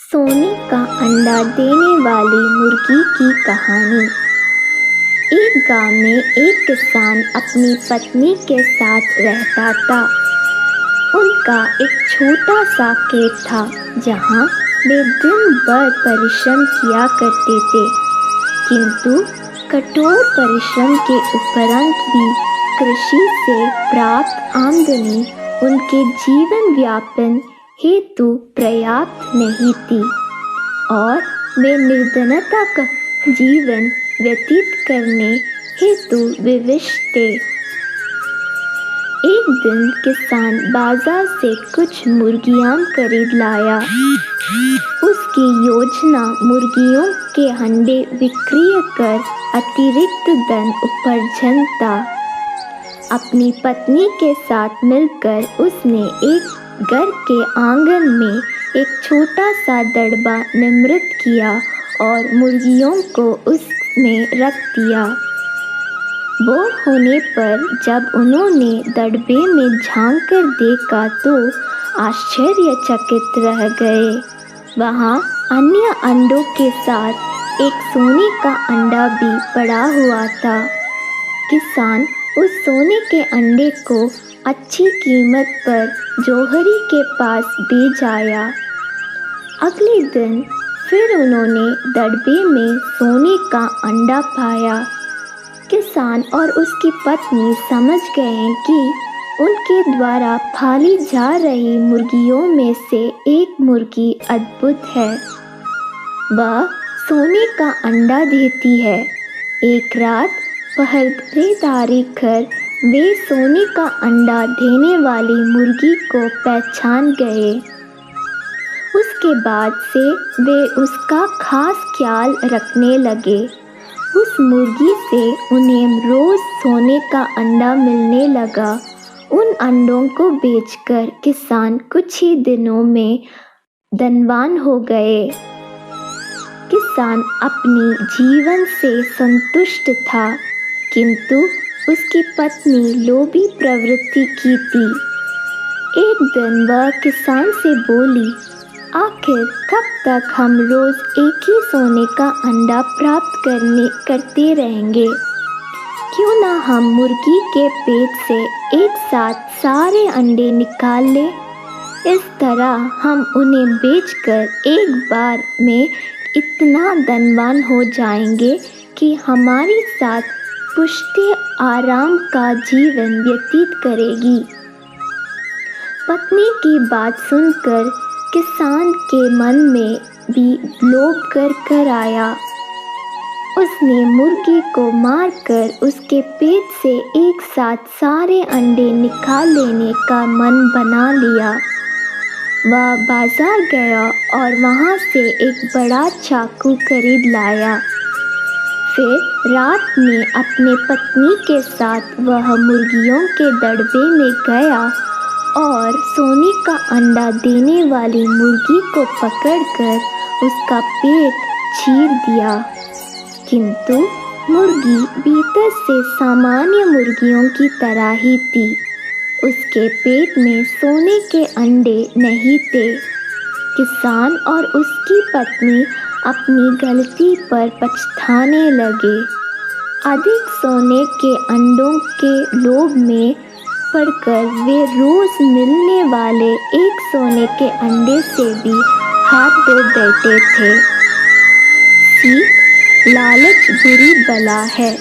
सोने का अंडा देने वाली मुर्गी की कहानी। एक गांव में एक किसान अपनी पत्नी के साथ रहता था। उनका एक छोटा सा खेत था जहां वे दिन भर परिश्रम किया करते थे, किंतु कठोर परिश्रम के उपरांत भी कृषि से प्राप्त आमदनी उनके जीवन यापन हेतु पर्याप्त नहीं थी और वे निर्धनता का जीवन व्यतीत करने हेतु विवश थे। एक दिन किसान बाजार से कुछ मुर्गियां खरीद लाया। उसकी योजना मुर्गियों के अंडे बिक्री कर अतिरिक्त धन उपार्जन था। अपनी पत्नी के साथ मिलकर उसने एक घर के आंगन में एक छोटा सा दड़बा निर्मित किया और मुर्गियों को उसमें रख दिया। भोर होने पर जब उन्होंने दड़बे में झांक कर देखा तो आश्चर्यचकित रह गए। वहाँ अन्य अंडों के साथ एक सोने का अंडा भी पड़ा हुआ था। किसान उस सोने के अंडे को अच्छी कीमत पर जौहरी के पास भेज आया। अगले दिन फिर उन्होंने दड़बे में सोने का अंडा पाया। किसान और उसकी पत्नी समझ गए कि उनके द्वारा पाली जा रही मुर्गियों में से एक मुर्गी अद्भुत है। वह सोने का अंडा देती है। एक रात पहरेदारी कर वे सोने का अंडा देने वाली मुर्गी को पहचान गए। उसके बाद से वे उसका खास ख्याल रखने लगे। उस मुर्गी से उन्हें रोज सोने का अंडा मिलने लगा। उन अंडों को बेचकर किसान कुछ ही दिनों में धनवान हो गए। किसान अपनी जीवन से संतुष्ट था, किंतु उसकी पत्नी लोभी प्रवृत्ति की थी। एक दिन वह किसान से बोली, आखिर कब तक हम रोज एक ही सोने का अंडा प्राप्त करते रहेंगे? क्यों ना हम मुर्गी के पेट से एक साथ सारे अंडे निकाल लें? इस तरह हम उन्हें बेचकर एक बार में इतना धनवान हो जाएंगे कि हमारे साथ पुष्टि आराम का जीवन व्यतीत करेगी। पत्नी की बात सुनकर किसान के मन में भी लोभ कर आया। उसने मुर्गी को मारकर उसके पेट से एक साथ सारे अंडे निकाल लेने का मन बना लिया। वह बाजार गया और वहां से एक बड़ा चाकू खरीद लाया। फिर रात में अपने पत्नी के साथ वह मुर्गियों के दड़बे में गया और सोने का अंडा देने वाली मुर्गी को पकड़कर उसका पेट चीर दिया, किंतु मुर्गी भीतर से सामान्य मुर्गियों की तरह ही थी। उसके पेट में सोने के अंडे नहीं थे। किसान और उसकी पत्नी अपनी गलती पर पछताने लगे। अधिक सोने के अंडों के लोभ में पड़कर वे रोज मिलने वाले एक सोने के अंडे से भी हाथ धो बैठे थे। सीख, लालच बुरी बला है।